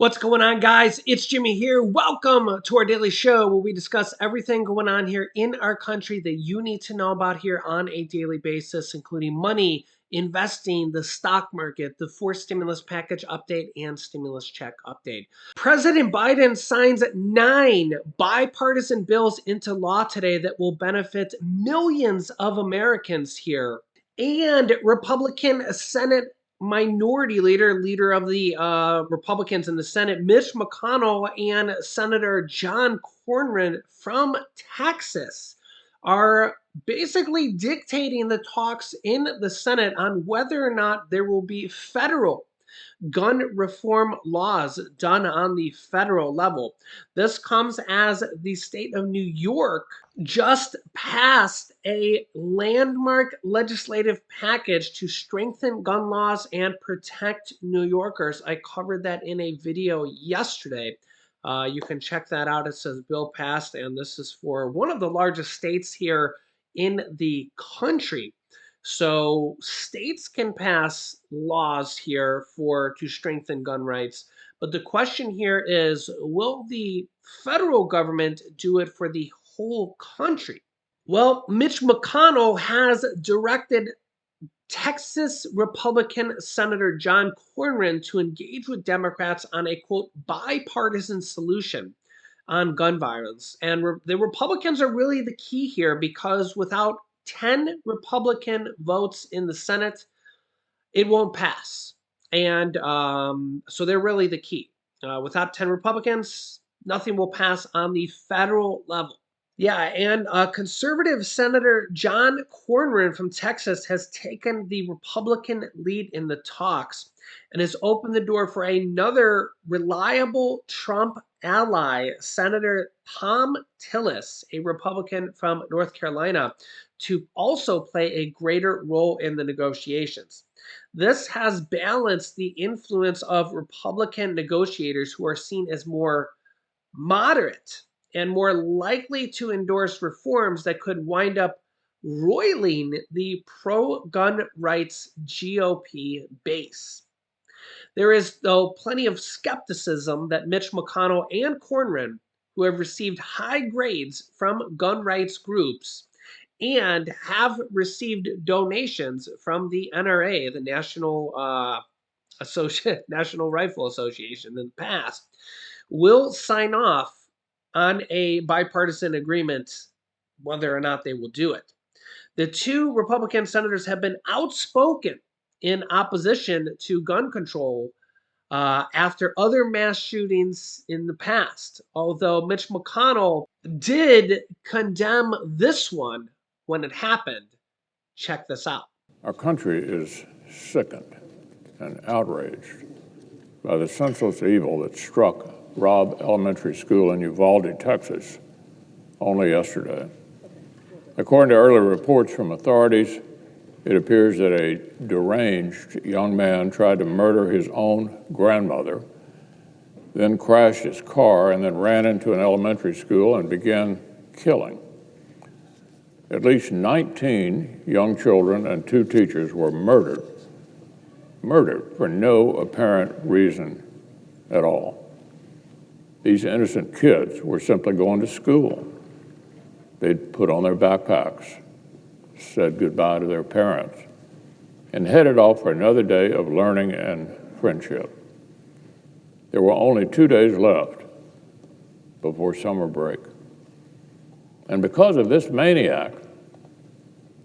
What's going on, guys? It's Jimmy here. Welcome to our daily show where we discuss everything going on here in our country that you need to know about here on a daily basis, including money, investing, the stock market, the fourth stimulus package update, and stimulus check update. President Biden signs 9 bipartisan bills into law today that will benefit millions of Americans here. And Republican Senate Minority Leader of the Republicans in the Senate, Mitch McConnell, and Senator John Cornyn from Texas are basically dictating the talks in the Senate on whether or not there will be federal gun reform laws done on the federal level. This comes as the state of New York just passed a landmark legislative package to strengthen gun laws and protect New Yorkers. I covered that in a video yesterday. You can check that out. It says bill passed, and this is for one of the largest states here in the country. So states can pass laws here to strengthen gun rights. But the question here is, will the federal government do it for the whole country? Well, Mitch McConnell has directed Texas Republican Senator John Cornyn to engage with Democrats on a, quote, bipartisan solution on gun violence. And the Republicans are really the key here because without 10 Republican votes in the Senate, it won't pass. And so they're really the key. Without 10 Republicans, nothing will pass on the federal level. Yeah, and conservative Senator John Cornyn from Texas has taken the Republican lead in the talks and has opened the door for another reliable Trump ally, Senator Thom Tillis, a Republican from North Carolina, to also play a greater role in the negotiations. This has balanced the influence of Republican negotiators who are seen as more moderate and more likely to endorse reforms that could wind up roiling the pro-gun rights GOP base. There is, though, plenty of skepticism that Mitch McConnell and Cornyn, who have received high grades from gun rights groups and have received donations from the NRA, the National Rifle Association, in the past, will sign off on a bipartisan agreement whether or not they will do it. The two Republican senators have been outspoken in opposition to gun control after other mass shootings in the past, although Mitch McConnell did condemn this one when it happened. Check this out. Our country is sickened and outraged by the senseless evil that struck Robb Elementary School in Uvalde, Texas, only yesterday. According to early reports from authorities, it appears that a deranged young man tried to murder his own grandmother, then crashed his car and then ran into an elementary school and began killing. At least 19 young children and 2 teachers were murdered for no apparent reason at all. These innocent kids were simply going to school. They'd put on their backpacks, said goodbye to their parents, and headed off for another day of learning and friendship. There were only 2 days left before summer break. And because of this maniac,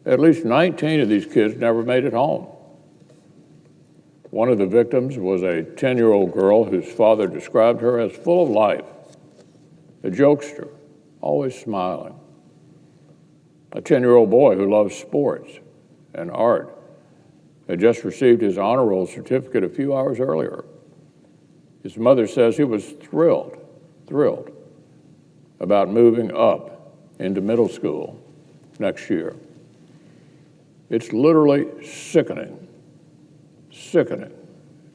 at least 19 of these kids never made it home. One of the victims was a 10-year-old girl whose father described her as full of life, a jokester, always smiling. A 10-year-old boy who loves sports and art had just received his honor roll certificate a few hours earlier. His mother says he was thrilled about moving up into middle school next year. It's literally sickening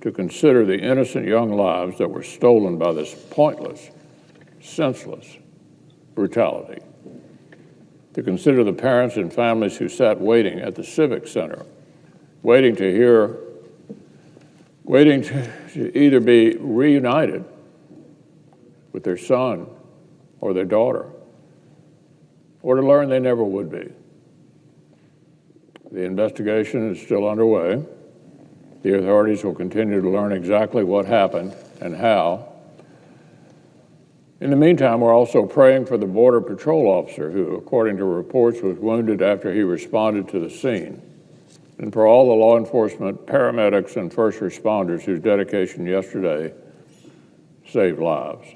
to consider the innocent young lives that were stolen by this pointless, senseless brutality. To consider the parents and families who sat waiting at the Civic Center, waiting to hear waiting to either be reunited with their son or their daughter, or to learn they never would be. The investigation is still underway. The authorities will continue to learn exactly what happened and how. In the meantime, we're also praying for the Border Patrol officer who, according to reports, was wounded after he responded to the scene, and for all the law enforcement, paramedics, and first responders whose dedication yesterday saved lives.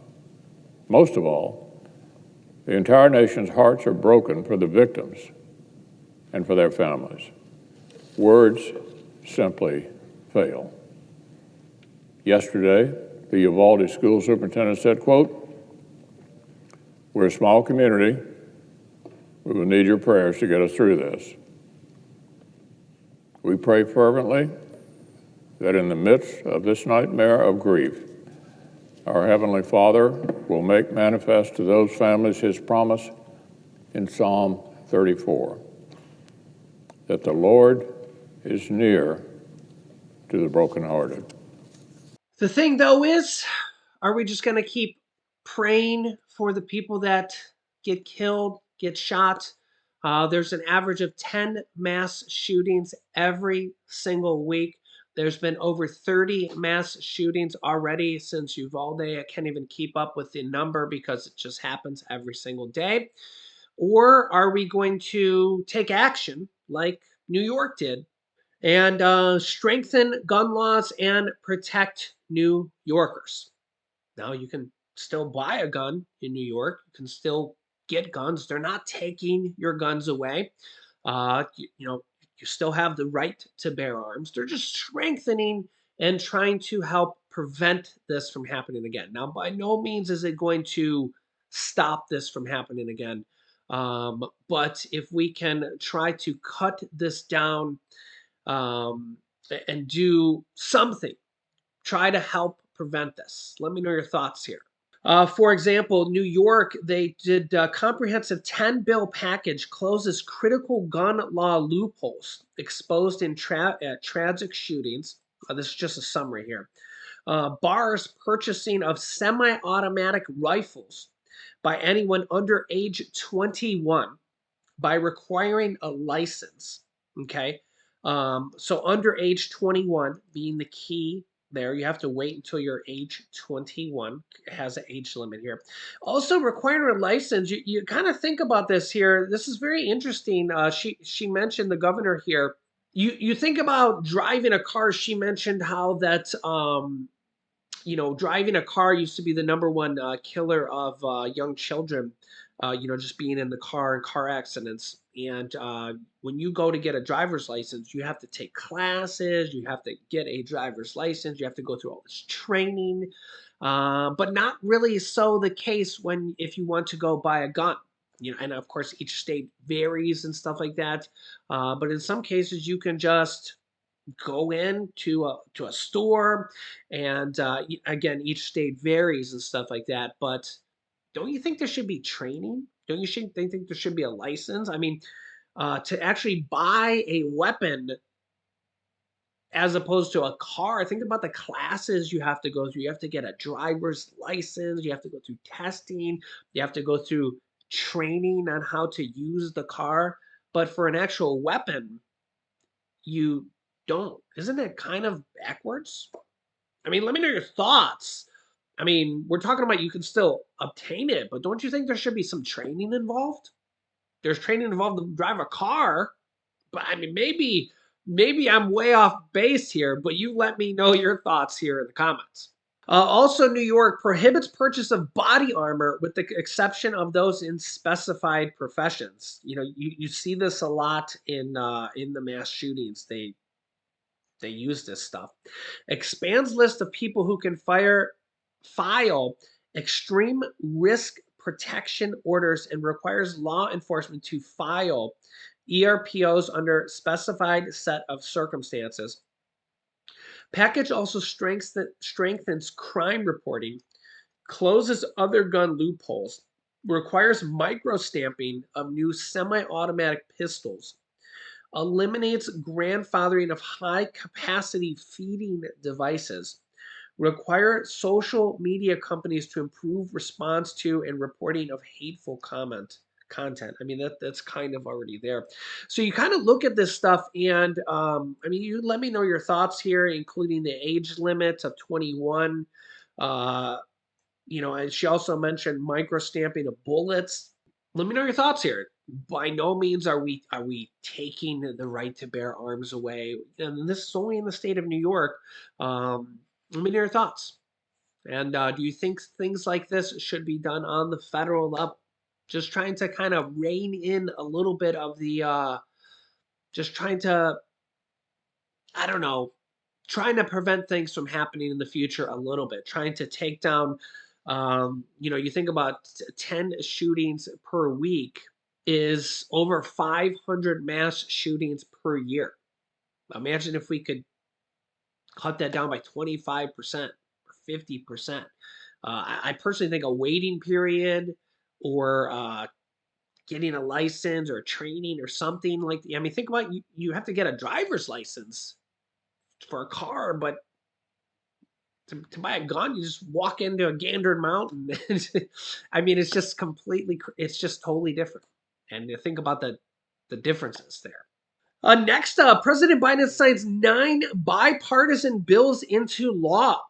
Most of all, the entire nation's hearts are broken for the victims and for their families. Words simply fail. Yesterday, the Uvalde school superintendent said, quote, "We're a small community. We will need your prayers to get us through this." We pray fervently that in the midst of this nightmare of grief, our Heavenly Father will make manifest to those families his promise in Psalm 34, that the Lord is near to the brokenhearted. The thing though is, are we just going to keep praying for the people that get killed, get shot? There's an average of 10 mass shootings every single week. There's been over 30 mass shootings already since Uvalde. I can't even keep up with the number because it just happens every single day. Or are we going to take action like New York did and strengthen gun laws and protect New Yorkers? Now you can still buy a gun in New York. You can still get guns. They're not taking your guns away. You still have the right to bear arms. They're just strengthening and trying to help prevent this from happening again. Now, by no means is it going to stop this from happening again. But if we can try to cut this down um, and do something, try to help prevent this. Let me know your thoughts here. For example, New York, they did a comprehensive 10 bill package closes critical gun law loopholes exposed in tragic shootings. This is just a summary here. Bars purchasing of semi automatic rifles by anyone under age 21 by requiring a license. Okay. So under age 21 being the key there. You have to wait until you're age 21. It has an age limit here. Also requiring a license. You kind of think about this here. This is very interesting. She mentioned the governor here. You think about driving a car. She mentioned how that driving a car used to be the number one killer of young children. Just being in the car and car accidents. And when you go to get a driver's license, you have to take classes. You have to get a driver's license. You have to go through all this training. But not really so the case if you want to go buy a gun. And of course, each state varies and stuff like that. But in some cases, you can just go in to a store, and again, each state varies and stuff like that. But don't you think there should be training? Don't you think there should be a license? I mean, to actually buy a weapon as opposed to a car, think about the classes you have to go through. You have to get a driver's license. You have to go through testing. You have to go through training on how to use the car. But for an actual weapon, you don't. Isn't that kind of backwards? I mean, let me know your thoughts. I mean, we're talking about you can still obtain it, but don't you think there should be some training involved? There's training involved to drive a car, but I mean, maybe I'm way off base here, but you let me know your thoughts here in the comments. Also, New York prohibits purchase of body armor with the exception of those in specified professions. You see this a lot in the mass shootings. They use this stuff. Expands list of people who can file extreme risk protection orders and requires law enforcement to file ERPOs under specified set of circumstances. Package also strengthens crime reporting, closes other gun loopholes, requires micro stamping of new semi-automatic pistols, eliminates grandfathering of high capacity feeding devices, require social media companies to improve response to and reporting of hateful content. I mean, that's kind of already there. So you kind of look at this stuff, and I mean, you let me know your thoughts here, including the age limit of 21. Uh, and she also mentioned micro stamping of bullets. Let me know your thoughts here. By no means are we taking the right to bear arms away, and this is only in the state of New York. Let me know your thoughts. And do you think things like this should be done on the federal level? Just trying to kind of rein in a little bit of just trying to, I don't know, trying to prevent things from happening in the future a little bit, trying to take down, you think about 10 shootings per week is over 500 mass shootings per year. Imagine if we could cut that down by 25% or 50%. I personally think a waiting period or getting a license or training or something like, I mean, think about you have to get a driver's license for a car, but to buy a gun, you just walk into a Gander Mountain. I mean, it's just it's just totally different. And you think about the differences there. Next up, President Biden signs 9 bipartisan bills into law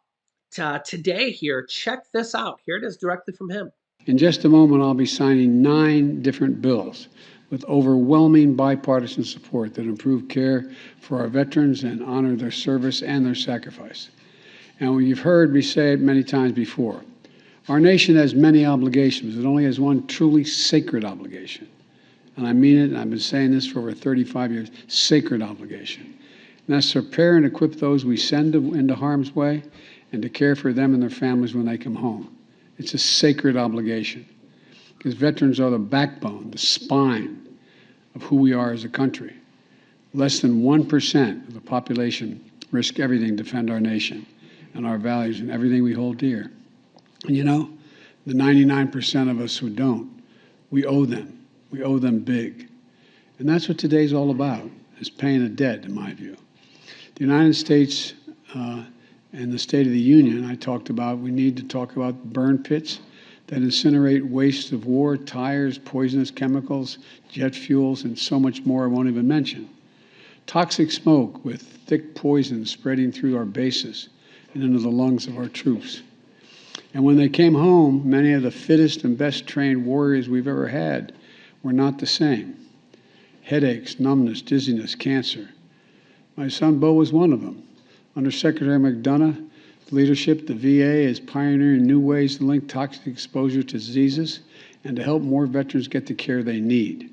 today here. Check this out. Here it is directly from him. In just a moment, I'll be signing 9 different bills with overwhelming bipartisan support that improve care for our veterans and honor their service and their sacrifice. And you've heard me say it many times before. Our nation has many obligations. It only has one truly sacred obligation. And I mean it, and I've been saying this for over 35 years, sacred obligation. And that's to prepare and equip those we send into harm's way and to care for them and their families when they come home. It's a sacred obligation because veterans are the backbone, the spine of who we are as a country. Less than 1% of the population risk everything to defend our nation and our values and everything we hold dear. And the 99% of us who don't, we owe them. We owe them big. And that's what today's all about, is paying a debt, in my view. The United States and the State of the Union, we need to talk about burn pits that incinerate waste of war, tires, poisonous chemicals, jet fuels, and so much more I won't even mention. Toxic smoke with thick poison spreading through our bases and into the lungs of our troops. And when they came home, many of the fittest and best trained warriors we've ever had were not the same. Headaches, numbness, dizziness, cancer. My son Bo was one of them. Under Secretary McDonough's leadership, the VA is pioneering new ways to link toxic exposure to diseases and to help more veterans get the care they need.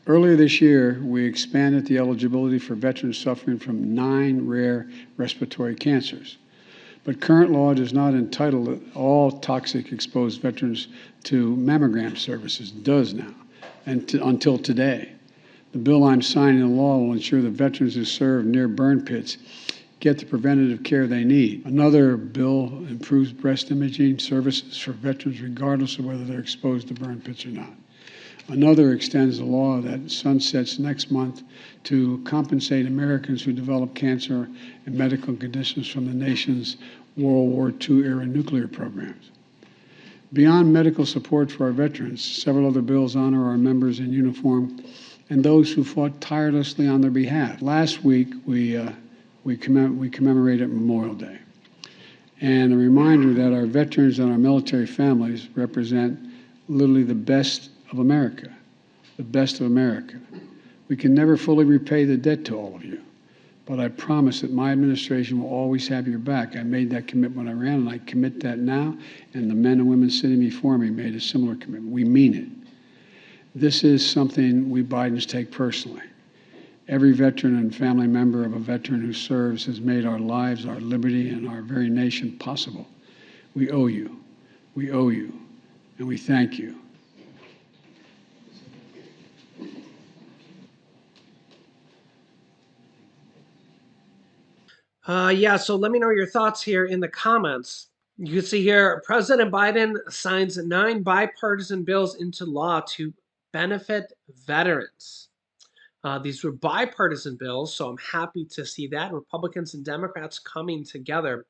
Earlier this year, we expanded the eligibility for veterans suffering from 9 rare respiratory cancers. But current law does not entitle all toxic exposed veterans to mammogram services. It does now, until today. The bill I'm signing into law will ensure that veterans who serve near burn pits get the preventative care they need. Another bill improves breast imaging services for veterans regardless of whether they're exposed to burn pits or not. Another extends the law that sunsets next month to compensate Americans who develop cancer and medical conditions from the nation's World War II-era nuclear programs. Beyond medical support for our veterans, several other bills honor our members in uniform and those who fought tirelessly on their behalf. Last week, we commemorated Memorial Day. And a reminder that our veterans and our military families represent literally the best of America, the best of America. We can never fully repay the debt to all of you, but I promise that my administration will always have your back. I made that commitment when I ran, and I commit that now, and the men and women sitting before me made a similar commitment. We mean it. This is something we Bidens take personally. Every veteran and family member of a veteran who serves has made our lives, our liberty, and our very nation possible. We owe you. We owe you. And we thank you. Yeah, so let me know your thoughts here in the comments. You can see here President Biden signs 9 bipartisan bills into law to benefit veterans. These were bipartisan bills, so I'm happy to see that Republicans and Democrats coming together.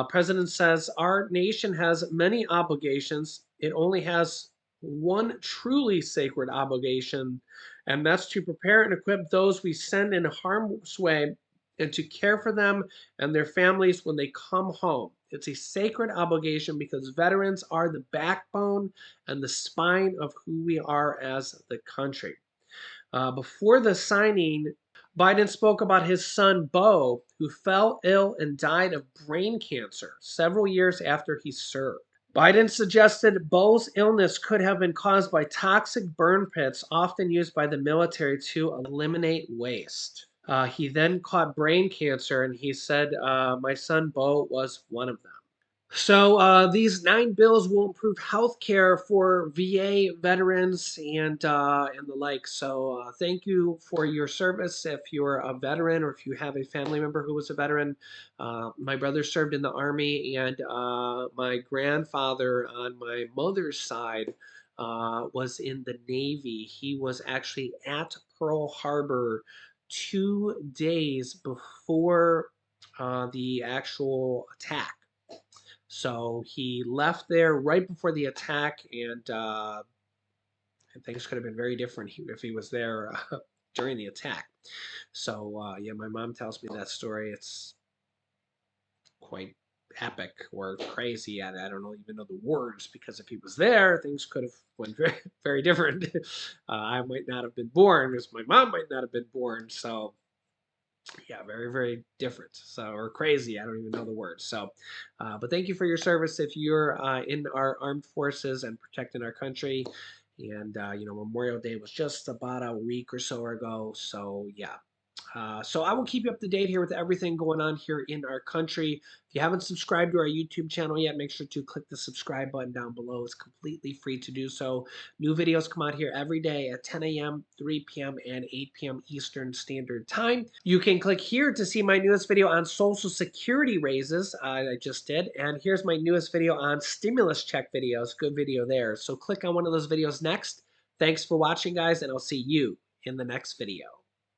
President says our nation has many obligations. It only has one truly sacred obligation, and that's to prepare and equip those we send in harm's way and to care for them and their families when they come home. It's a sacred obligation because veterans are the backbone and the spine of who we are as the country. Before the signing, Biden spoke about his son, Beau, who fell ill and died of brain cancer several years after he served. Biden suggested Beau's illness could have been caused by toxic burn pits often used by the military to eliminate waste. He then caught brain cancer, and he said, my son, Beau, was one of them. So these 9 bills will improve health care for VA veterans and the like. So thank you for your service. If you're a veteran or if you have a family member who was a veteran, my brother served in the Army, and my grandfather on my mother's side was in the Navy. He was actually at Pearl Harbor 2 days before the actual attack. So he left there right before the attack, and things could have been very different if he was there during the attack. So yeah, my mom tells me that story. It's quite epic or crazy. I don't even know the words, because if he was there, things could have went very, very different. I might not have been born, because my mom might not have been born. So yeah, very, very different. So, or crazy. I don't even know the words. So, but thank you for your service. If you're in our armed forces and protecting our country, and Memorial Day was just about a week or so ago. So yeah. So I will keep you up to date here with everything going on here in our country. If you haven't subscribed to our YouTube channel yet, make sure to click the subscribe button down below. It's completely free to do so. New videos come out here every day at 10 a.m., 3 p.m., and 8 p.m. Eastern Standard Time. You can click here to see my newest video on Social Security raises I just did. And here's my newest video on stimulus check videos. Good video there. So click on one of those videos next. Thanks for watching, guys, and I'll see you in the next video.